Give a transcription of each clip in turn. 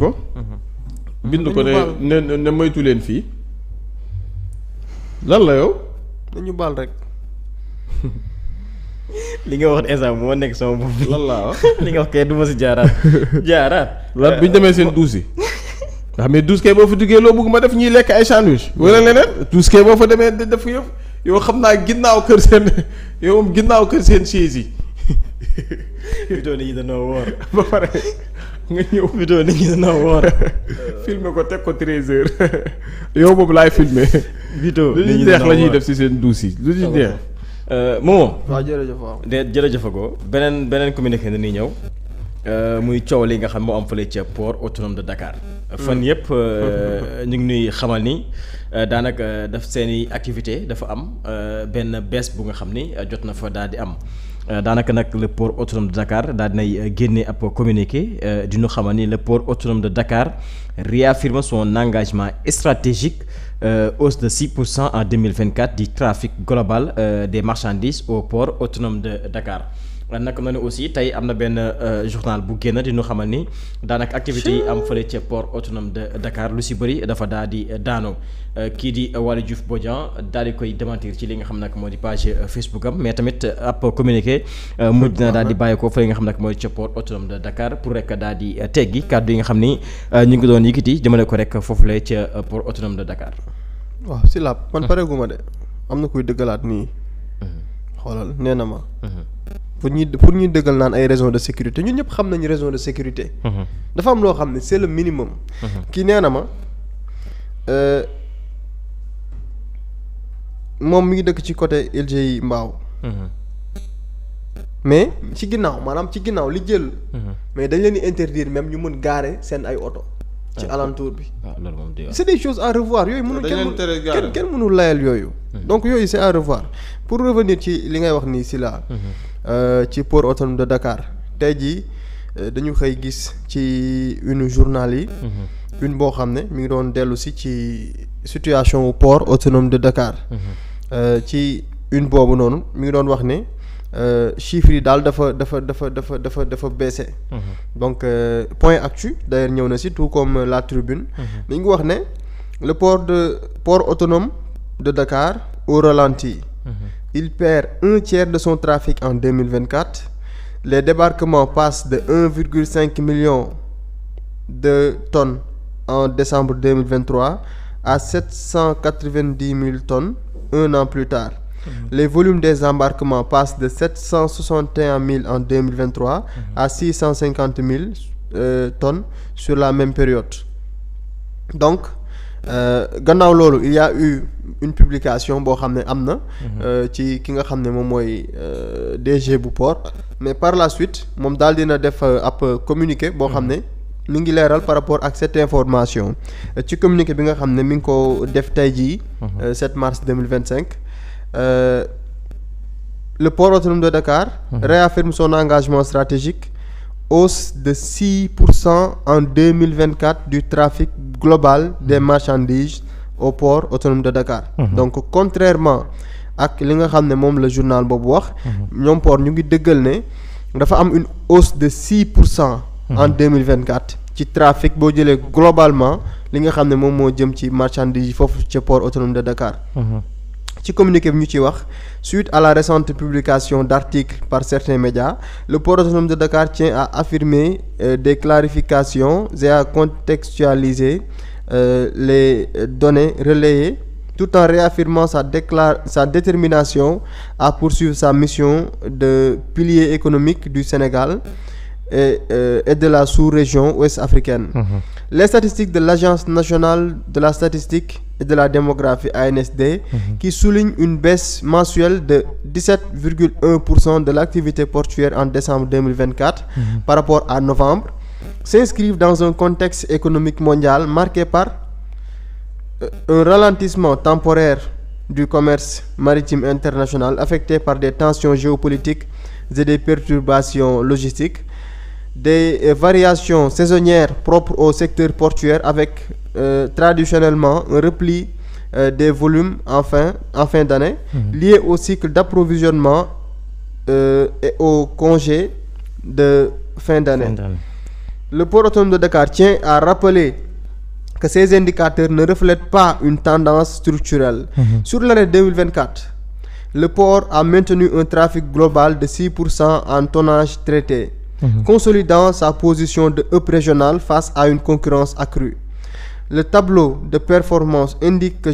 ko. bind ko ne moytu leen fii. lan la yow. nañu baal rek. li nga wax instant moo nekk sama bopp. lan laa wax. li nga wax kay du ma si jaaraat. lan bu ñu demee seen douze yi. nga xam ne douze kay boo fa duggee loo bëgg ma def ñuy lekk ay sandwich wala leneen douze kay boo fa demee def yëpp yow xam naa ginnaaw kër seen yow moom ginnaaw kër seen chaise yi. vidéo nit ñi dañoo woor. ba pare nga ñëw. vidéo nit ñi dañoo woor. filmer ko teg ko 13h yow boobu laay filmer. vidéo lu ñu neex la ñuy def ci seen douze yi lu ñu neex. Momo. waaw jërëjëf waaw. jërëjëf ko beneen communiqué na ni ñëw. muy coow li nga xam moo am fële ca port autonome de Dakar. fan yëpp ñu ngi nuy xamal ni daanaka daf seeni activité dafa am benn bees bu nga xam ni jot na fa daal di am. daanaka nag le port autonome de Dakar daal dinay génne ab communiqué di ñu xamal ni le port autonome de Dakar réaffirme son engagement stratégique hausse de 6% en 2024 du trafic global des marchandises au port autonome de Dakar. naka noonu aussi tey am na benn journal bu génn di ñu xamal ni daanaka activité yi am fële ca port autonome de Dakar lu si bëri dafa daal di daanoo kii di Waly Diouf Bodian daal di koy démentir ci li nga xam nag moo di page Facebook am mais tamit ab communiqué mujj na daal di bàyyi ko fële nga xam nag mooy ca port autonome de Dakar pour rek daal di teggi kàddu yi nga xam ni ñu ngi doon yëkkati jëmale ko rek foofule ca port autonome de Dakar. waaw si laab man pareeguma de am na kuy dëggalaat nii. xoolal nee na ma. pour ñuy dëggal naan ay raisons de sécurité ñun ñëpp xam nañu raison de sécurité. dafa am loo xam ne c'est le minimum. kii nee na ma moom mi ngi dëkk ci côté LGI Mbao. mais ci ginnaaw maanaam ci ginnaaw li jël. mais dañ leen di interdire même ñu mën garer seen ay oto. ci alentour bi. loolu moom c'est des choses à revoir yooyu. mënul kenn mënul layal yooyu. donc yooyu c'est à revoir pour revenir ci li ngay wax nii si la ci port autonome de Dakar tey jii dañu xëy gis ci une journal yi. une boo xam ne mi ngi doon dellu si ci situation port autonome de Dakar. ci une boobu noonu mi ngi doon wax ne chiffres yi daal dafa baissé. donc point actu d'ailleurs ñëw na si tout comme la tribune. mi ngi wax ne le port autonome de Dakar au ralenti. Il perd 1/3 de son trafic en 2024. Les débarquements passent de 1,5 million de tonnes en décembre 2023 à 790 000 tonnes un an plus tard. Les volumes des embarquements passent de 761 000 en 2023 à 650 000 tonnes sur la même période. Donc gannaaw loolu il y a eu une publication boo xam ne am na. ci ki nga xam ne moom mooy DG bu port. mais par la suite moom daal dina def ab communiqué boo xam ne mi ngi leeral par rapport ak cette information ci communiqué bi nga xam ne mi ngi ko def tey jii. 7 mars 2025. Le port autonome de Dakar réaffirme son engagement stratégique. Hausse de 6% en 2024 du trafic global des marchandises au port autonome de Dakar. Donc contrairement ak li nga xam ne moom la journal boobu wax. ñoom port ñu ngi dëggal ne dafa am une hausse de 6% en 2024 ci trafic boo jëlee globalement li nga xam ne moom moo jëm ci marchandises yi foofu ci port autonome de Dakar. ci communiqué bi ñu ci wax suite à la récente publication d'articles par certains médias le port autonome de Dakar tient à affirmer des clarifications et à contextualiser les données relayées tout en réaffirmant sa détermination à poursuivre sa mission de pilier économique du Sénégal et de la sous-région ouest africaine. Les statistiques de l'Agence nationale de la statistique et de la démographie ANSD qui souligne une baisse mensuelle de 17,1% de l'activité portuaire en décembre 2024 par rapport à novembre s'inscrivent dans un contexte économique mondial marqué par un ralentissement temporaire du commerce maritime international affecté par des tensions géopolitiques et des perturbations logistiques, des variations saisonnières propres au secteur portuaire avec traditionnellement un repli des volumes en fin d'année lié au cycle d'approvisionnement et au congé de fin d'année. le port autonome de Dakar tient à rappeler que ces indicateurs ne reflètent pas une tendance structurelle. Sur l'année 2024, le port a maintenu un trafic global de 6% en tonnage traité, consolidant sa position de hub régional face à une concurrence accrue. Le tableau de performance indique que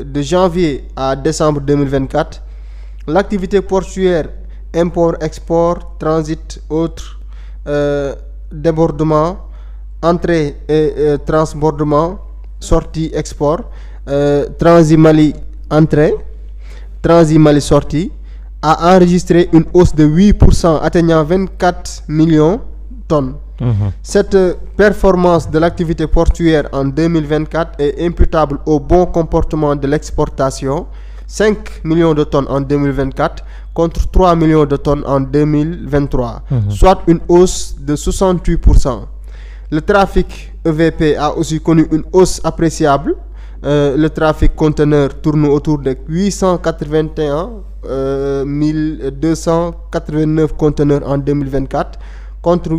de janvier à décembre 2024, l'activité portuaire import-export, transit, autres débordements, entrée et transbordement, sortie, export, transit Mali entrée, transit Mali sortie, a enregistré une hausse de 8% atteignant 24 millions de tonnes. Cette performance de l'activité portuaire en 2024 est imputable au bon comportement de l'exportation, 5 millions de tonnes en 2024 contre 3 millions de tonnes en 2023, soit une hausse de 68%. Le trafic EVP a aussi connu une hausse appréciable. Le trafic conteneur tourne autour de 881 289 conteneurs en 2024 contre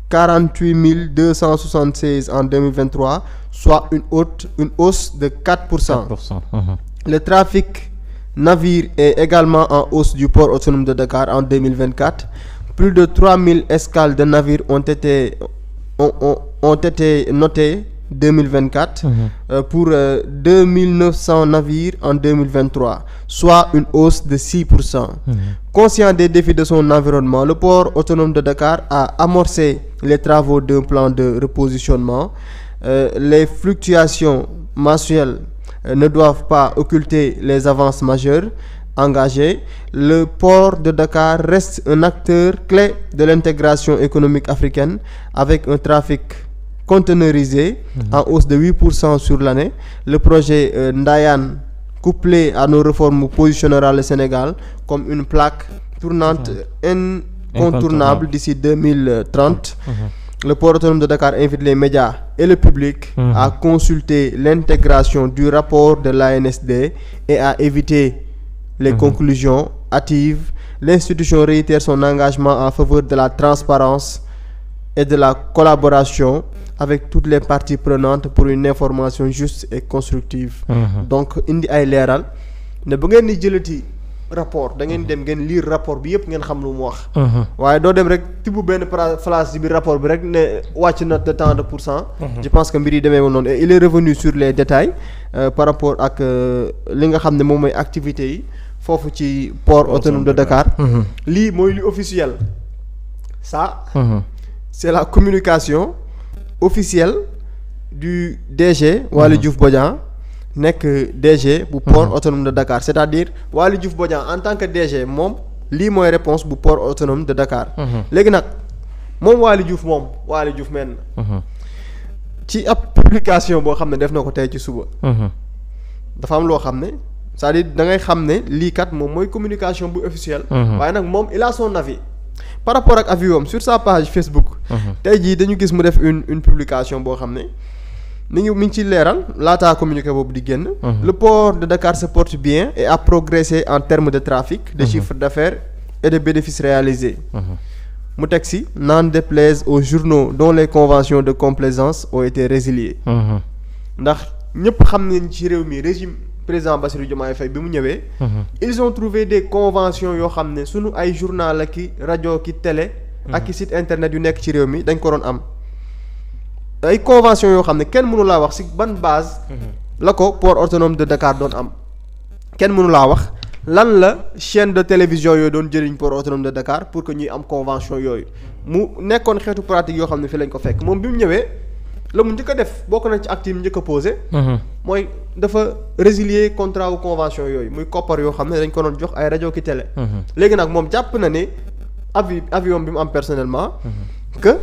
848 276 en 2023, soit une hausse de 4%. Le trafic navire est également en hausse du port autonome de Dakar en 2024. Plus de 3000 escales de navires ont été notées 2024 pour 2900 navires en 2023, soit une hausse de 6%. Conscient des défis de son environnement, le port autonome de Dakar a amorcé les travaux d'un plan de repositionnement. Les fluctuations mensuelles ne doivent pas occulter les avances majeures engagées. Le port de Dakar reste un acteur clé de l'intégration économique africaine avec un trafic conteneurisé en hausse de 8% sur l'année. Le projet Ndayane, couplé à nos réformes, positionnera le Sénégal comme une plaque tournante incontournable d'ici 2030. Le port autonome de Dakar invite les médias et le public à consulter l'intégration du rapport de l'ANSD et à éviter les conclusions hâtives. L'institution réitère son engagement en faveur de la transparence et de la collaboration avec toutes les parties prenantes pour une information juste et constructive. Donc indi ay leeral ne bu ngeen di jëlati rapport da ngeen dem ngeen lire rapport bi yëpp ngeen xam lu mu wax. waaye doo dem rek tibb benn phrase ci biir rapport bi rek ne wàcc na de tant de pourcent. Je pense que mbir yi demee noonu et il est revenu sur les détails par rapport ak li nga xam ne moom mooy activités yi foofu ci port autonome de Dakar. lii mooy li officiel. ça c'est la communication officielle du DG Waly Diouf Bodian nekk DG bu port autonome de Dakar, c'est-à-dire Waly Diouf Bodian en tant que DG moom lii mooy réponse bu port autonome de Dakar. léegi nag moom Waly Diouf men ci ab publication boo xam ne def na ko tey ci suba. dafa am loo xam ne c'est-à-dire da ngay xam ne lii kat moom mooy communication bu officielle. waaye nag moom il a son avis par rapport ak avis am sur sa page Facebook. tey jii dañu gis mu def une publication boo xam ne mi ngi ci leeral laataa communiqué boobu di génn. Le port de Dakar se porte bien et a progressé en termes de trafic, de chiffre d'affaires et de bénéfices réalisés. mu teg si n'en déplaise aux journaux dont les conventions de complaisance ont été résiliées. ndax ñëpp xam nañ ci réew mi régime président Bassirou Diomaye Faye bi mu ñëwee. ils ont trouvé des conventions yoo xam ne sunu ay journal ak i rajo ki télé. ak i site internet yu nekk ci réew mi dañ ko doon am. ay convention yoo xam ne kenn mënu laa wax ci ban base. la ko port autonome de Dakar doon am. kenn mënu laa wax lan la chaîne de télévision yooyu doon jëriñ port autonome de Dakar pour que ñuy am convention yooyu mu nekkoon xeetu pratique yoo xam ne fi lañ ko fekk moom bi mu ñëwee la mu njëkk a def bokk na ci acte yi mu njëkk a posé. mooy dafa résilier contrat wu convention yooyu muy koppar yoo xam ne dañ ko doon jox ay rajo ki télé. léegi nag moom jàpp na ne avion bi mu am personnellement. que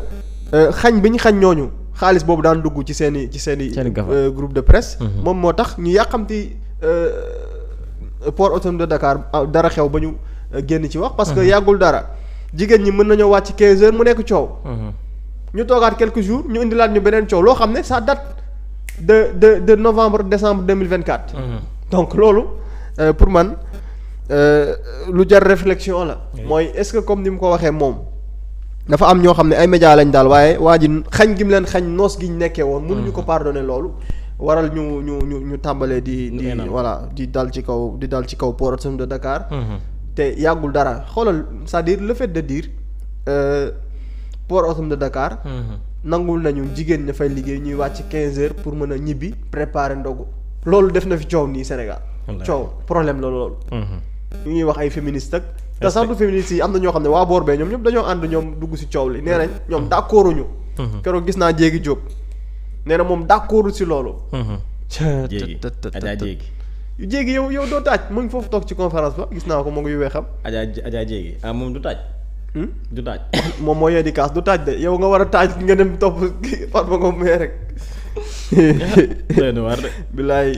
xañ bi ñu xañ ñooñu xaalis boobu daan dugg ci seen i groupe de presse. moom moo tax ñu yàqamti port autonome de Dakar dara xew ba ñu génn ci wax. parce que yàggul dara jigéen ñi mën nañoo wàcc 15 heures mu nekk coow. ñu toogaat quelques jours ñu indilaat ñu beneen coow loo xam ne ça date de novembre décembre 2024. donc loolu pour man lu jar réflexion la. mooy est-ce que comme ni mu ko waxee moom dafa am ñoo xam ne ay médias lañ daal waaye waa ji xañ gi mu leen xañ noos gi ñu nekkee woon. mënuñu ko pardonner loolu. waral ñu tàmbalee di voilà di dal ci kaw port autonome de Dakar. te yàggul dara xoolal c'est-à-dire le fait de dire port autonome de Dakar. nangul nañu jigéen ña fay liggéey ñuy wàcc 15 heures pour mën a ñibbi préparer ndogu. loolu def na fi coow nii Sénégal. coow problème la loolu. ñu ngi wax ay féministes ak. te sax du féministes yi am na ñoo xam ne waa boor bee ñoom ñëpp dañoo ànd ñoom dugg ci coow li nee nañ ñoom d'accorduñu. keroog gis naa Jéegi Jóob nee na moom d'accordu ci loolu. Jéegi yow doo taaj mu ngi foofu toog ci conférence ba gis naa ko mu ngi yuwee xam. Adja Jéegi moom du taaj. du taaj. moom moo yee di kaas du taaj de yow nga war a taaj nga dem topp Farba Ngom mee rek. doy na war de. bilaay.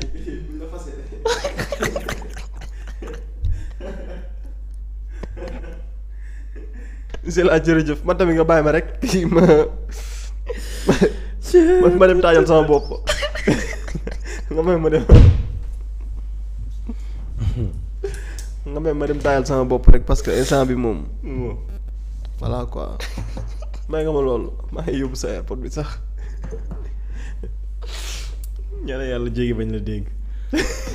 Zela jërëjëf man tamit nga bàyyi ma rek ma dem taajal sama bopp nga may ma dem taajal sama bopp rek parce que instant bi moom voilà quoi may nga ma loolu maa ngi yóbbu sa airport bi sax ñaanal yàlla Jéegi bañ la dégg.